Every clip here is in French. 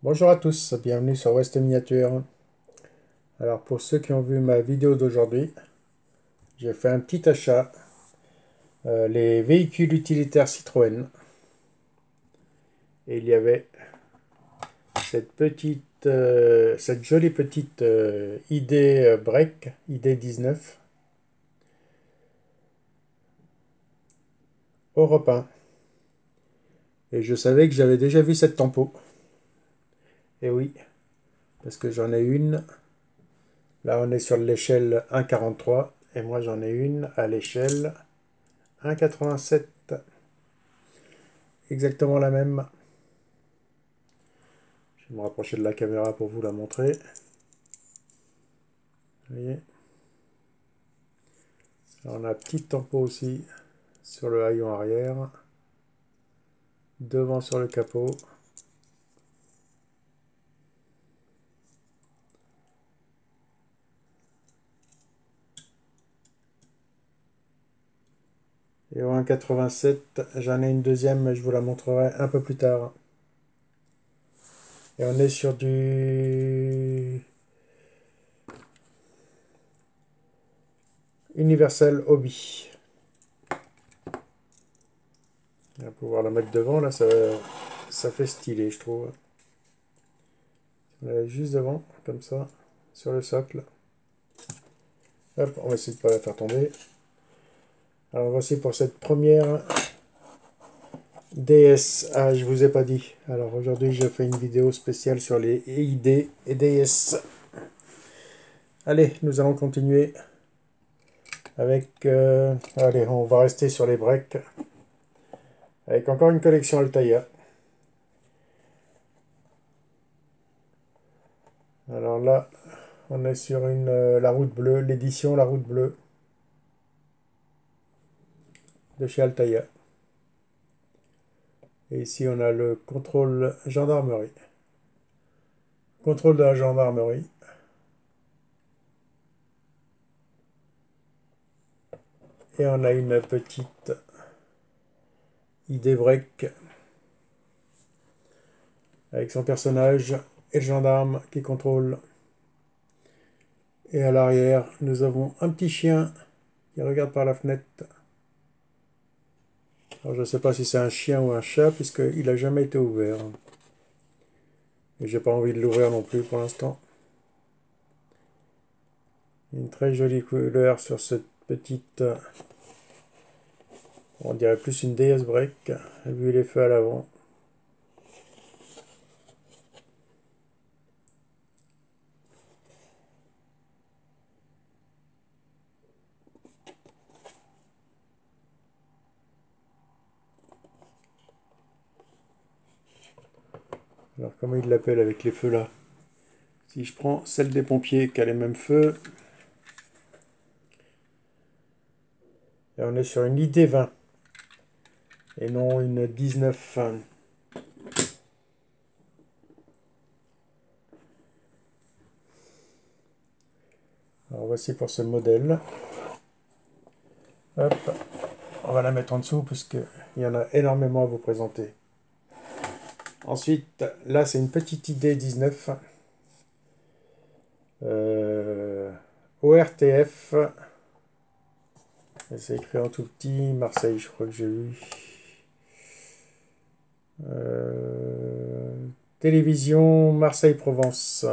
Bonjour à tous, bienvenue sur West Miniature. Alors pour ceux qui ont vu ma vidéo d'aujourd'hui, j'ai fait un petit achat, les véhicules utilitaires Citroën. Et il y avait cette jolie petite ID Break, ID 19, Europe 1. Et je savais que j'avais déjà vu cette tempo. Et oui, parce que j'en ai une. Là on est sur l'échelle 1,43 et moi j'en ai une à l'échelle 1,87. Exactement la même. Je vais me rapprocher de la caméra pour vous la montrer. Vous voyez. Alors on a un petit tempo aussi sur le haillon arrière. Devant sur le capot. Et au 1,87, j'en ai une deuxième, mais je vous la montrerai un peu plus tard. Et on est sur du Universal Hobby. On va pouvoir la mettre devant, là, ça fait stylé, je trouve. On la met juste devant, comme ça, sur le socle. Hop, on va essayer de ne pas la faire tomber. Alors voici pour cette première DS. Ah, je vous ai pas dit. Alors aujourd'hui, je fais une vidéo spéciale sur les ID et DS. Allez, nous allons continuer avec... allez, on va rester sur les breaks. Avec encore une collection Altaïa. Alors là, on est sur la route bleue, l'édition La Route Bleue de chez Altaïa. Et ici, on a le contrôle gendarmerie. Contrôle de la gendarmerie. Et on a une petite ID break avec son personnage et le gendarme qui contrôle. Et à l'arrière, nous avons un petit chien qui regarde par la fenêtre. Alors, je ne sais pas si c'est un chien ou un chat, puisqu'il n'a jamais été ouvert. Et j'ai pas envie de l'ouvrir non plus pour l'instant. Une très jolie couleur sur cette petite... on dirait plus une DS Break, vu les feux à l'avant. Alors comment il l'appelle avec les feux là? Si je prends celle des pompiers qui a les mêmes feux, et on est sur une ID 20 et non une 19. Alors voici pour ce modèle. Hop, on va la mettre en dessous puisqu'il y en a énormément à vous présenter. Ensuite, là c'est une petite ID 19. ORTF. C'est écrit en tout petit. Marseille, je crois que j'ai vu. Télévision Marseille-Provence.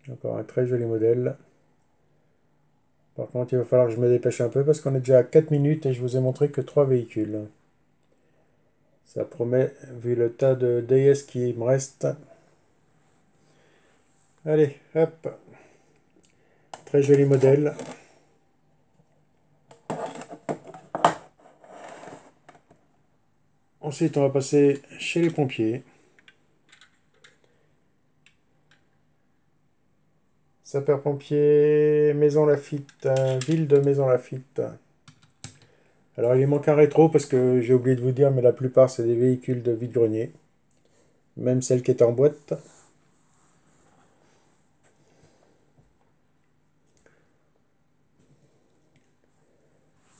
Encore un très joli modèle. Par contre, il va falloir que je me dépêche un peu parce qu'on est déjà à 4 minutes et je vous ai montré que 3 véhicules. Ça promet, vu le tas de DS qui me reste. Allez, hop. Très joli modèle. Ensuite, on va passer chez les pompiers. Sapeurs-pompiers, Maison Lafitte, ville de Maison Lafitte. Alors, il manque un rétro parce que j'ai oublié de vous dire, mais la plupart, c'est des véhicules de vide-grenier. Même celle qui est en boîte.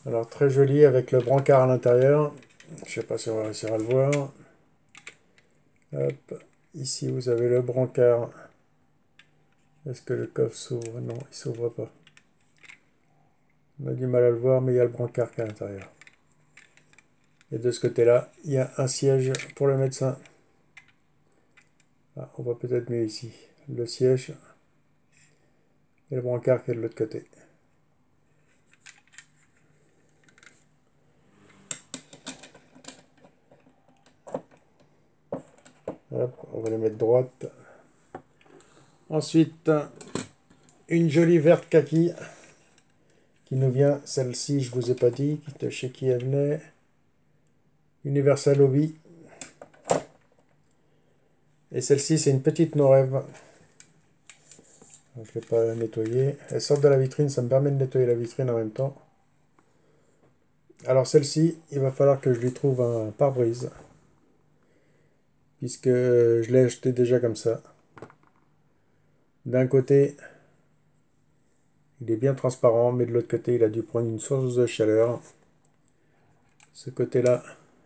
Alors très joli avec le brancard à l'intérieur. Je sais pas si on va réussir à le voir. Hop. Ici vous avez le brancard. Est-ce que le coffre s'ouvre? Non, il s'ouvre pas. On a du mal à le voir, mais il y a le brancard qui est à l'intérieur. Et de ce côté-là, il y a un siège pour le médecin. Ah, on voit peut-être mieux ici. Le siège et le brancard qui est de l'autre côté. Hop, on va les mettre droite. Ensuite, une jolie verte kaki qui nous vient. Celle-ci, je vous ai pas dit de chez qui elle venait. Universal Hobby. Et celle-ci, c'est une petite Norève. Je ne vais pas la nettoyer. Elle sort de la vitrine, ça me permet de nettoyer la vitrine en même temps. Alors celle-ci, il va falloir que je lui trouve un pare-brise. Puisque je l'ai acheté déjà comme ça. D'un côté, il est bien transparent, mais de l'autre côté, il a dû prendre une source de chaleur. Ce côté-là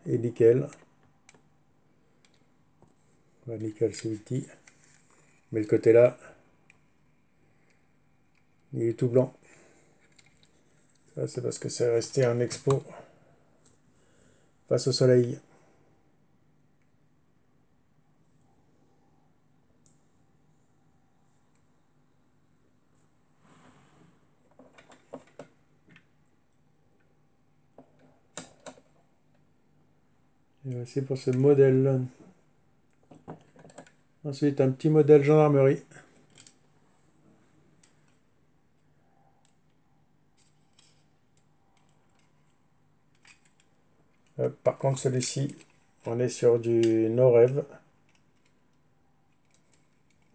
est nickel. Nickel, c'est petit. Mais le côté-là, il est tout blanc. Ça, c'est parce que c'est resté en expo face au soleil. Et voici pour ce modèle. Ensuite, un petit modèle gendarmerie. Par contre, celui-ci, on est sur du Norève.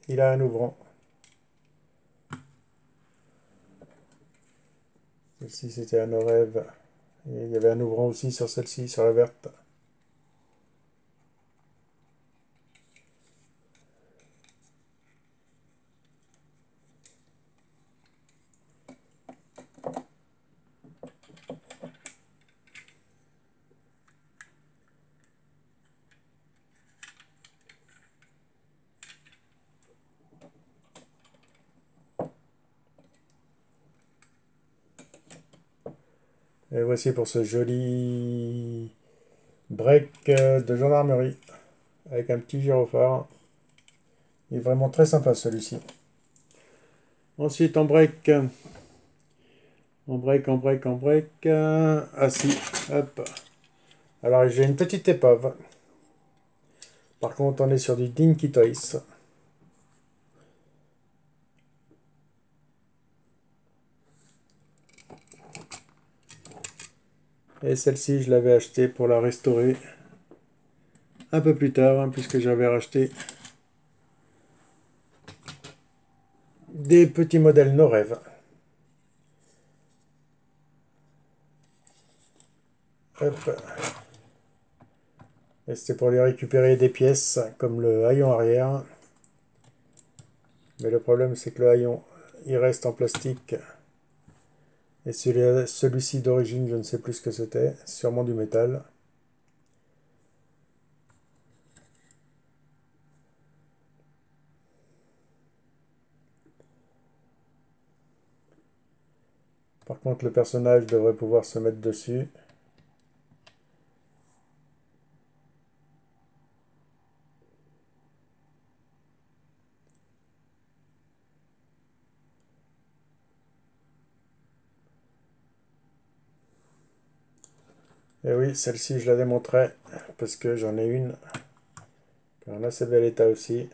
Il a un ouvrant. Celle-ci, c'était un Norève. Et il y avait un ouvrant aussi sur celle-ci, sur la verte. Et voici pour ce joli break de gendarmerie avec un petit gyrophare. Il est vraiment très sympa celui-ci. Ensuite en break, assis, hop. Alors j'ai une petite épave. Par contre on est sur du Dinky Toys. Et celle-ci je l'avais achetée pour la restaurer un peu plus tard, hein, puisque j'avais racheté des petits modèles Norève. Hop. Et c'était pour lui récupérer des pièces comme le haillon arrière. Mais le problème c'est que le haillon il reste en plastique. Et celui-ci d'origine, je ne sais plus ce que c'était, sûrement du métal. Par contre, le personnage devrait pouvoir se mettre dessus. Et oui, celle-ci, je la démontrais parce que j'en ai une qui est en assez bel état aussi.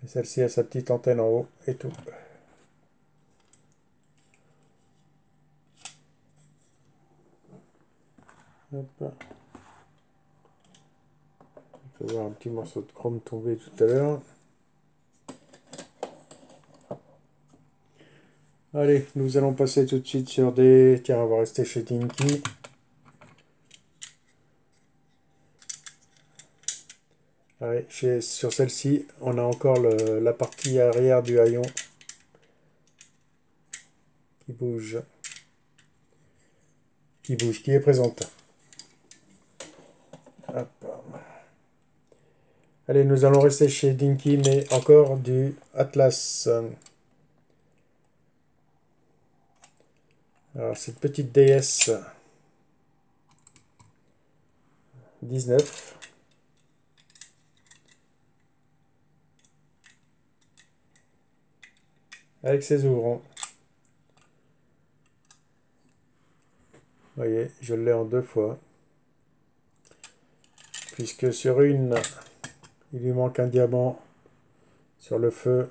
Et celle-ci a sa petite antenne en haut et tout. Hop. On peut voir un petit morceau de chrome tomber tout à l'heure. Allez, nous allons passer tout de suite sur des... Tiens, on va rester chez Dinky. Ouais, sur celle-ci, on a encore la partie arrière du haillon qui bouge, qui est présente. Hop. Allez, nous allons rester chez Dinky, mais encore du Atlas. Alors, cette petite DS 19. Avec ses ouvrants. Vous voyez, je l'ai en 2 fois. Puisque sur une, il lui manque un diamant sur le feu.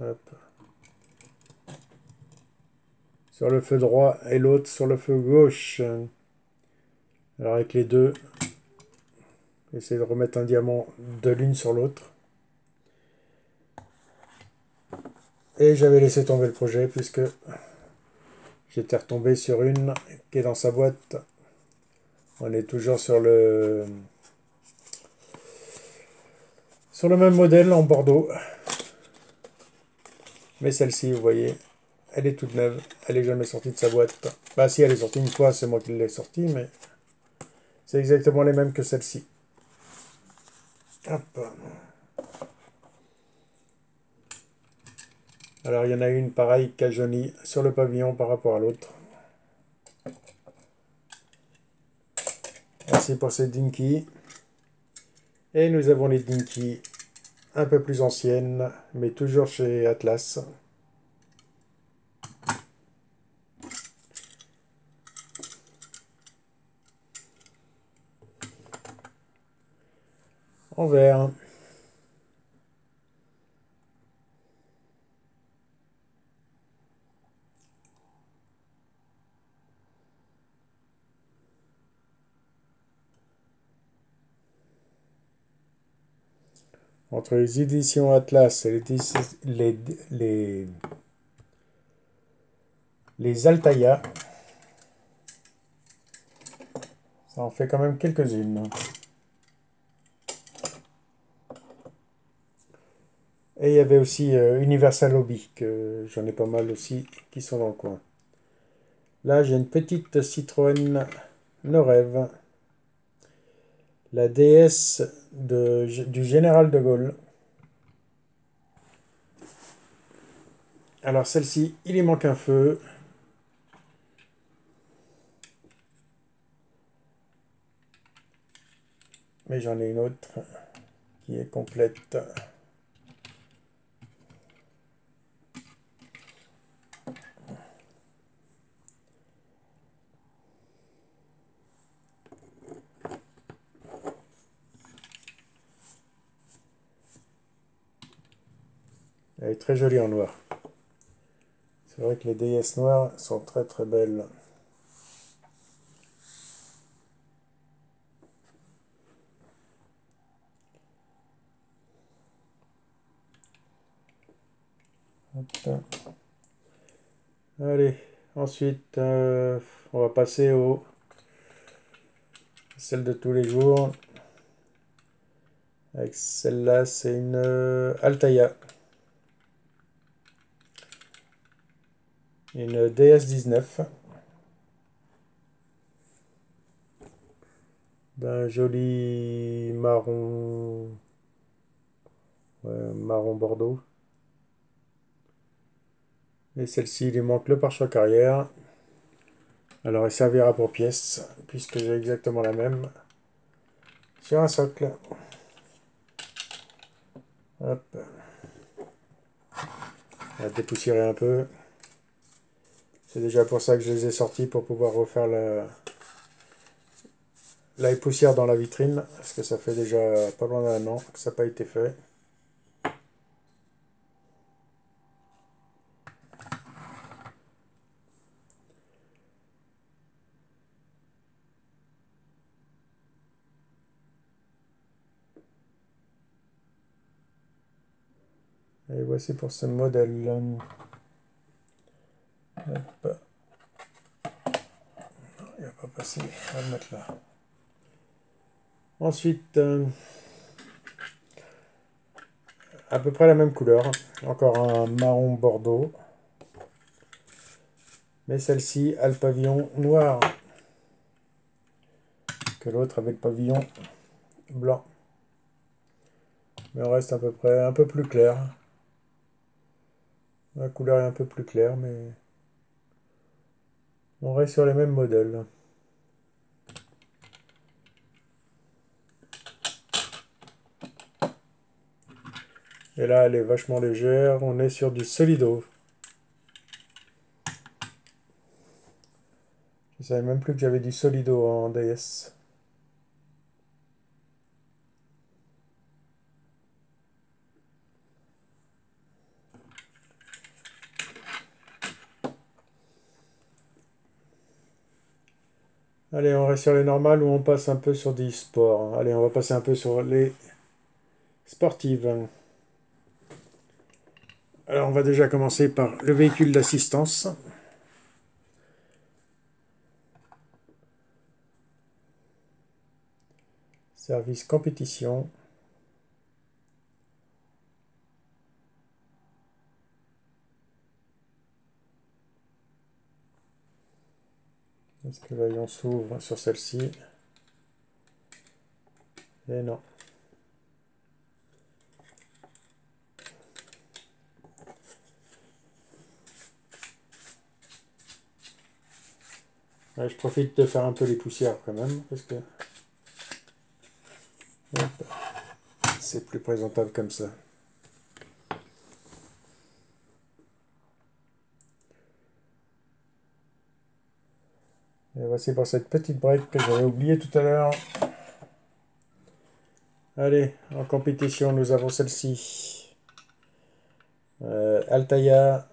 Hop. Sur le feu droit et l'autre sur le feu gauche. Alors avec les deux, j'essaie de remettre un diamant de l'une sur l'autre. Et j'avais laissé tomber le projet puisque j'étais retombé sur une qui est dans sa boîte. On est toujours sur le même modèle en Bordeaux. Mais celle-ci, vous voyez, elle est toute neuve. Elle n'est jamais sortie de sa boîte. Bah si, elle est sortie une fois, c'est moi qui l'ai sortie, mais c'est exactement les mêmes que celle-ci. Hop. Alors il y en a une pareille qui a jauni sur le pavillon par rapport à l'autre. Merci pour ces Dinky. Et nous avons les Dinky un peu plus anciennes, mais toujours chez Atlas. En vert. Entre les éditions Atlas et les Altaïa, ça en fait quand même quelques-unes. Et il y avait aussi Universal Hobby, que j'en ai pas mal aussi, qui sont dans le coin. Là, j'ai une petite Citroën Norev, la DS du Général de Gaulle. Alors celle-ci, il y manque un feu. Mais j'en ai une autre qui est complète. Elle est très jolie en noir. C'est vrai que les DS noires sont très très belles. Hop. Allez, ensuite, on va passer aux celles de tous les jours. Avec celle-là, c'est une Altaïa. Une DS19. D'un joli marron, marron bordeaux. Et celle-ci, il lui manque le pare-choc arrière. Alors, elle servira pour pièce, puisque j'ai exactement la même sur un socle. Hop. On va dépoussiérer un peu. C'est déjà pour ça que je les ai sortis, pour pouvoir refaire la poussière dans la vitrine, parce que ça fait déjà pas loin d'un an que ça n'a pas été fait. Et voici pour ce modèle. Hop. Il va pas passer, on va le mettre là. Ensuite, à peu près la même couleur. Encore un marron bordeaux. Mais celle-ci a le pavillon noir. Que l'autre avait le pavillon blanc. Mais on reste à peu près un peu plus clair. La couleur est un peu plus claire, mais on reste sur les mêmes modèles. Et là, elle est vachement légère. On est sur du Solido. Je savais même plus que j'avais du Solido en DS. Allez, on reste sur les normales ou on passe un peu sur des sports. Allez, on va passer un peu sur les sportives. Alors, on va déjà commencer par le véhicule d'assistance. Service compétition. Est-ce que l'œil s'ouvre sur celle-ci? Et non. Ouais, je profite de faire un peu les poussières quand même, parce que c'est plus présentable comme ça. Et voici pour cette petite break que j'avais oublié tout à l'heure. Allez, en compétition, nous avons celle-ci. Altaïa.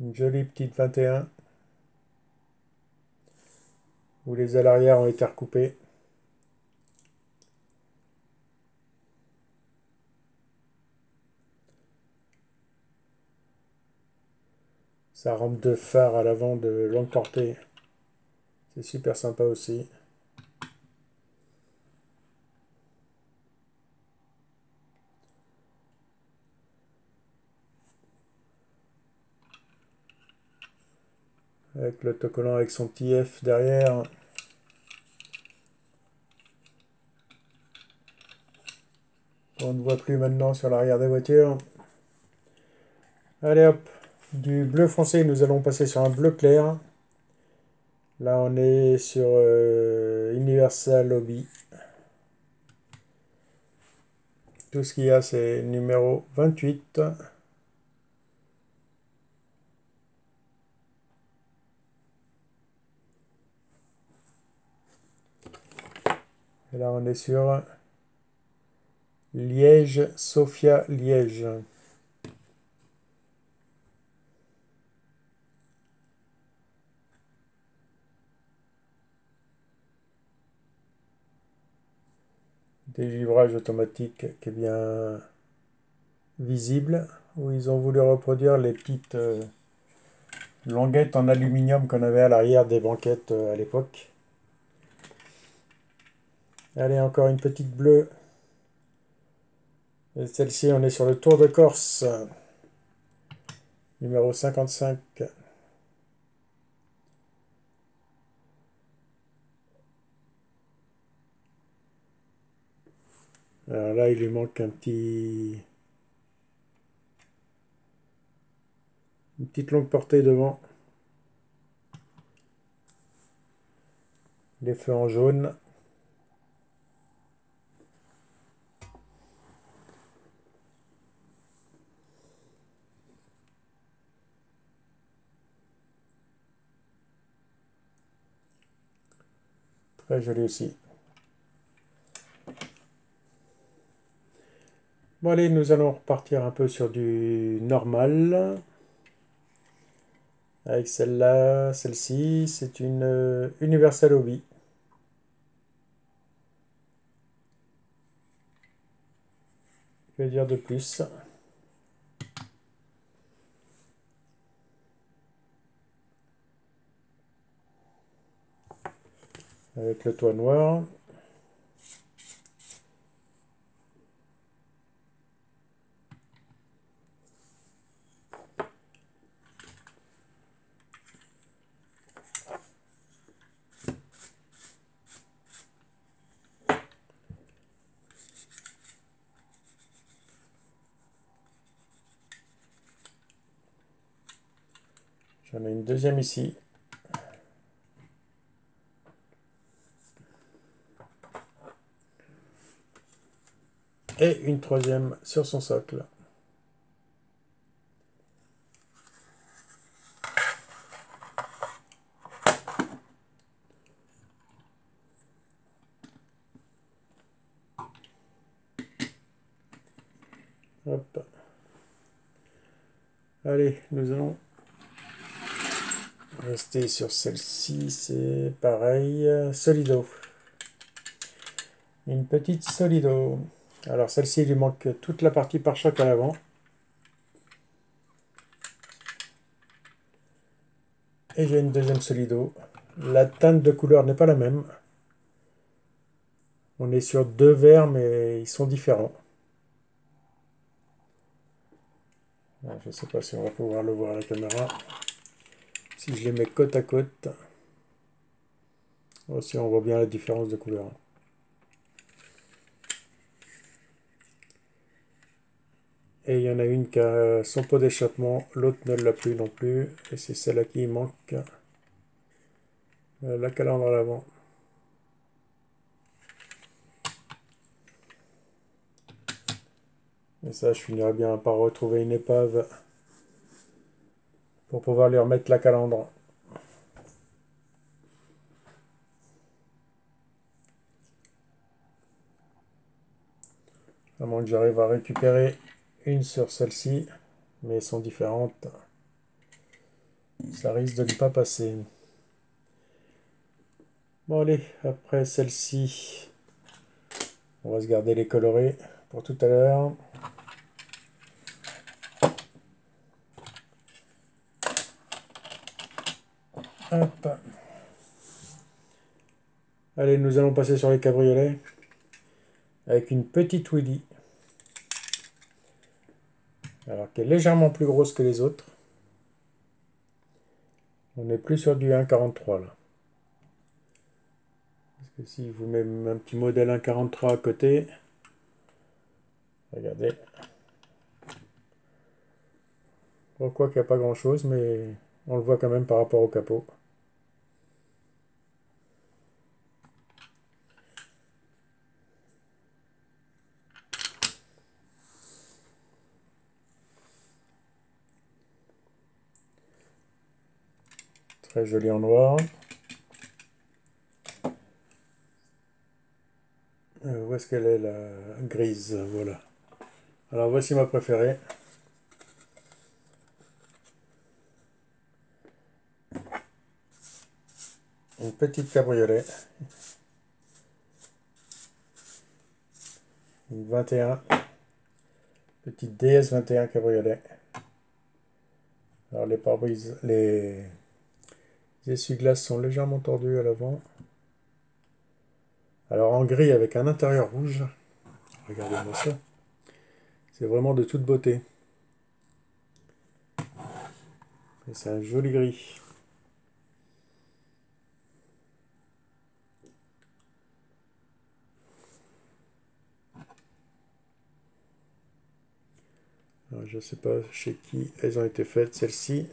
Une jolie petite 21. Où les ailes arrière ont été recoupées. Sa rampe de phare à l'avant de longue portée. C'est super sympa aussi. Avec l'autocollant avec son petit F derrière. On ne voit plus maintenant sur l'arrière des voitures. Allez hop, du bleu foncé, nous allons passer sur un bleu clair. Là, on est sur Universal Hobby. Tout ce qu'il y a, c'est numéro 28. Et là, on est sur Liège, Sofia Liège. Dégivrage automatique qui est bien visible, où ils ont voulu reproduire les petites languettes en aluminium qu'on avait à l'arrière des banquettes à l'époque. Allez, encore une petite bleue. Et celle-ci, on est sur le Tour de Corse, numéro 55. Alors là, il lui manque une petite longue portée devant. Les feux en jaune. Très joli aussi. Bon allez, nous allons repartir un peu sur du normal. Avec celle-là, celle-ci, c'est une Universal Hobby. Que dire de plus? avec le toit noir. J'en ai une deuxième ici. Et une troisième sur son socle. Hop. Allez, nous allons rester sur celle-ci, c'est pareil, Solido. Une petite Solido. Alors celle-ci, il lui manque toute la partie pare-choc à l'avant. Et j'ai une deuxième Solido. La teinte de couleur n'est pas la même. On est sur deux verts, mais ils sont différents. Je ne sais pas si on va pouvoir le voir à la caméra. Si je les mets côte à côte, aussi on voit bien la différence de couleur. Et il y en a une qui a son pot d'échappement, l'autre ne l'a plus non plus. Et c'est celle à qui il manque la calandre à l'avant. Et ça, je finirai bien par retrouver une épave pour pouvoir lui remettre la calandre. À moins que j'arrive à récupérer une sur celle-ci, mais elles sont différentes. Ça risque de ne pas passer. Bon allez, après celle-ci, on va se garder les colorés pour tout à l'heure. Hop. Allez, nous allons passer sur les cabriolets avec une petite Willy. Alors qui est légèrement plus grosse que les autres. On n'est plus sur du 1,43 là. Parce que si je vous mets un petit modèle 1,43 à côté, regardez. Pourquoi qu'il n'y a pas grand chose, mais on le voit quand même par rapport au capot. Très joli en noir. Où est-ce qu'elle est la grise? Voilà. Alors voici ma préférée. Une petite cabriolet. Une 21. Petite DS 21 cabriolet. Alors les pare-brises, les essuie-glaces sont légèrement tordus à l'avant. Alors en gris avec un intérieur rouge. Regardez-moi ça. C'est vraiment de toute beauté. Et c'est un joli gris. Alors, je ne sais pas chez qui elles ont été faites, celles-ci.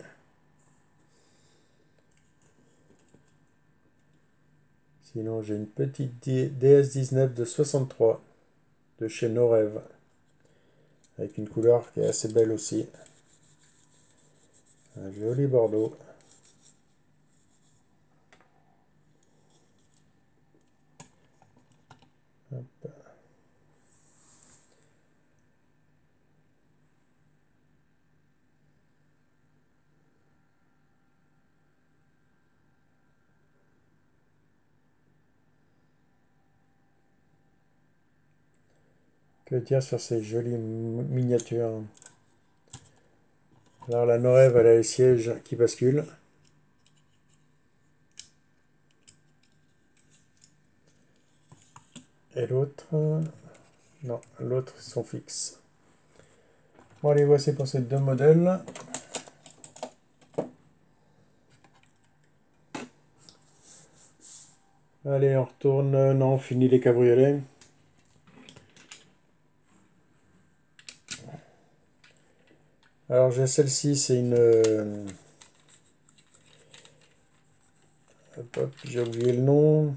Sinon, j'ai une petite DS19 de 63 de chez Norev. Avec une couleur qui est assez belle aussi. Un joli bordeaux. Hop. Que dire sur ces jolies miniatures? Alors la Norev, elle a les sièges qui basculent. Et l'autre, non, l'autre, ils sont fixes. Bon, allez, voici pour ces deux modèles. Allez, on retourne. Non, on finit les cabriolets. Alors, j'ai celle-ci, c'est une... hop, hop, j'ai oublié le nom.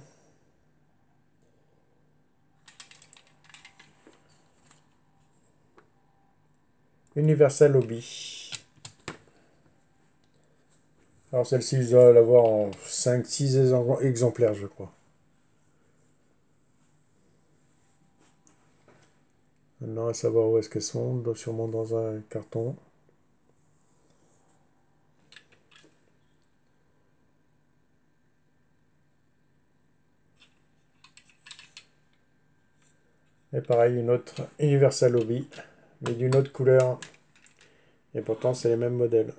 Universal Hobby. Alors, celle-ci, je dois l'avoir en 5-6 exemplaires, je crois. Maintenant, à savoir où est-ce qu'elles sont, sûrement dans un carton. Et pareil, une autre Universal Hobby, mais d'une autre couleur. Et pourtant, c'est les mêmes modèles.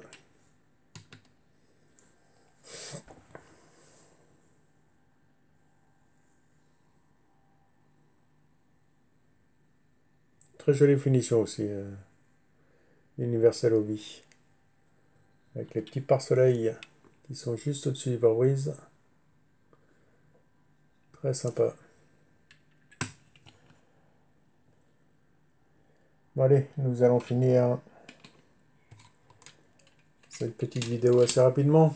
Très jolie finition aussi, Universal Hobby. Avec les petits pare-soleil qui sont juste au-dessus du pare-brise. Très sympa. Bon allez, nous allons finir cette petite vidéo assez rapidement.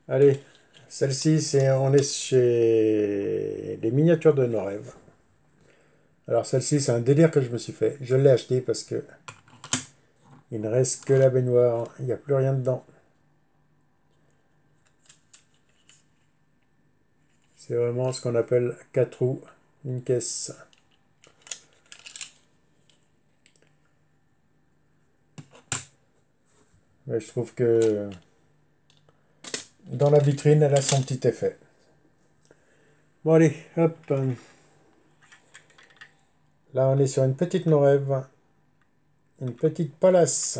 Allez, celle-ci, on est chez les miniatures de nos rêves. Alors celle-ci, c'est un délire que je me suis fait. Je l'ai acheté parce que il ne reste que la baignoire. Il n'y a plus rien dedans. C'est vraiment ce qu'on appelle 4 roues, une caisse. Mais je trouve que dans la vitrine, elle a son petit effet. Bon allez, hop. Là, on est sur une petite Norève. Une petite Palace.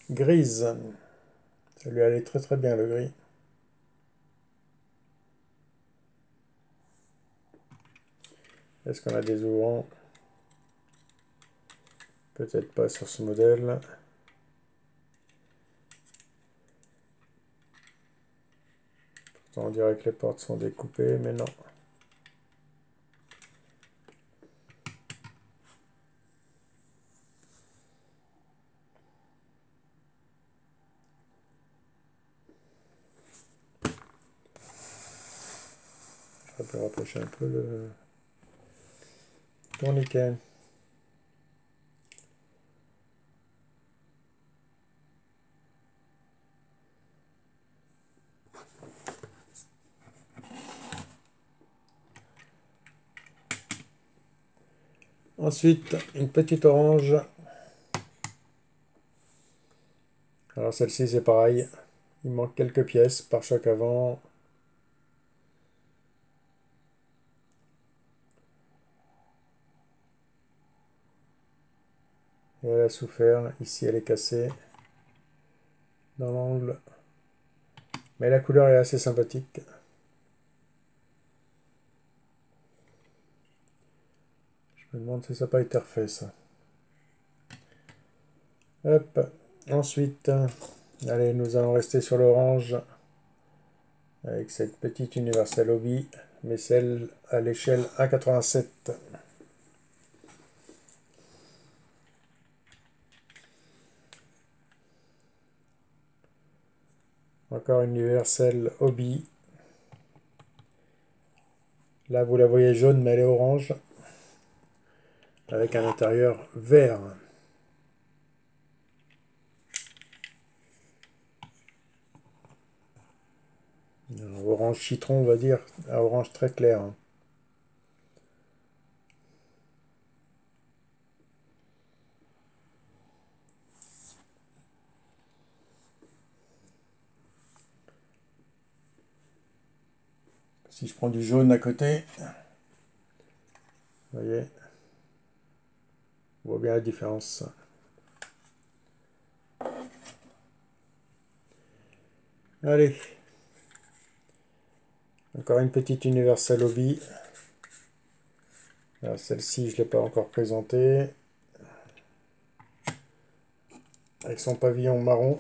Grise. Ça lui allait très très bien le gris. Est-ce qu'on a des ouvrants? Peut-être pas sur ce modèle. Pourtant on dirait que les portes sont découpées, mais non. Je vais rapprocher un peu le tourniquet. Ensuite, une petite orange. Alors celle-ci c'est pareil. Il manque quelques pièces, pare-choc avant. Et elle a souffert. Ici elle est cassée. Dans l'angle. Mais la couleur est assez sympathique. Je me demande si ça n'a pas été refait ça. Hop. Ensuite, allez, nous allons rester sur l'orange. Avec cette petite Universal Hobby. Mais celle à l'échelle 1,87. Encore une Universal Hobby. Là, vous la voyez jaune, mais elle est orange. Avec un intérieur vert. Orange citron, on va dire. Un orange très clair. Si je prends du jaune à côté, vous voyez, on voit bien la différence. Allez, Encore une petite Universal Hobby. Alors celle-ci, je ne l'ai pas encore présentée. Avec son pavillon marron.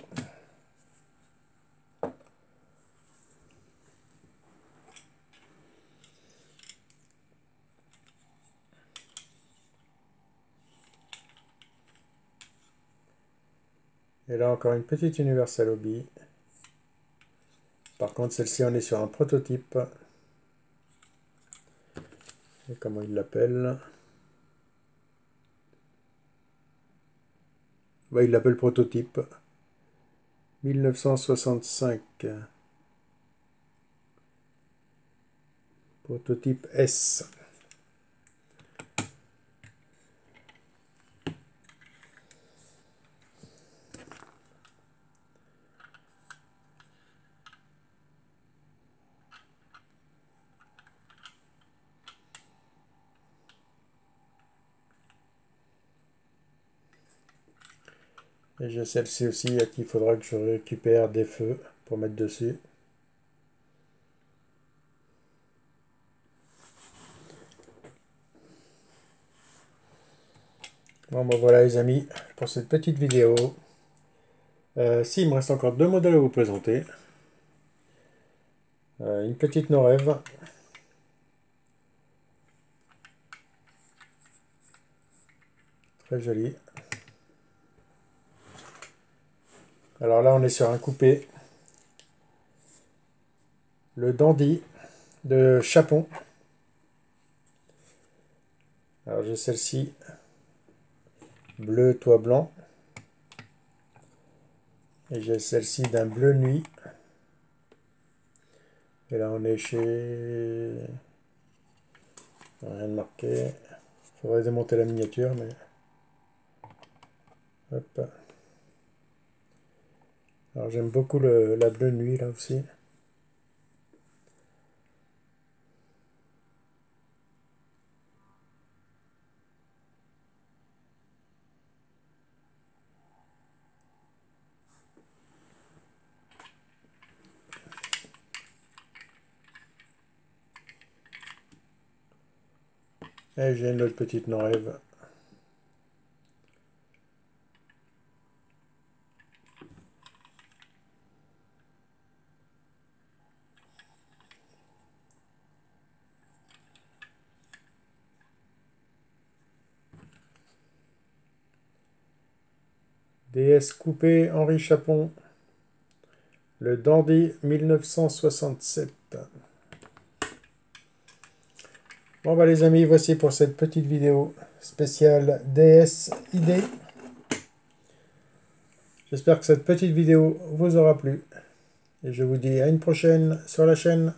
Et là encore une petite Universal Hobby. Par contre celle-ci on est sur un prototype. Et comment il l'appelle? Ouais, il l'appelle prototype. 1965. Prototype S. Et j'ai celle-ci aussi à qui il faudra que je récupère des feux pour mettre dessus. Bon ben voilà les amis, pour cette petite vidéo. Si, il me reste encore deux modèles à vous présenter. Une petite Norève. Très jolie. Alors là on est sur un coupé. Le Dandy de Chapon. Alors j'ai celle-ci. Bleu toit blanc. Et j'ai celle-ci d'un bleu nuit. Et là on est chez... Rien de marqué. Il faudrait démonter la miniature, mais... Hop. Alors j'aime beaucoup la bleu nuit là aussi. Et j'ai une autre petite Norève. DS coupé Henri Chapon. Le Dandy 1967. Bon bah les amis, voici pour cette petite vidéo spéciale DS ID. J'espère que cette petite vidéo vous aura plu. Et je vous dis à une prochaine sur la chaîne.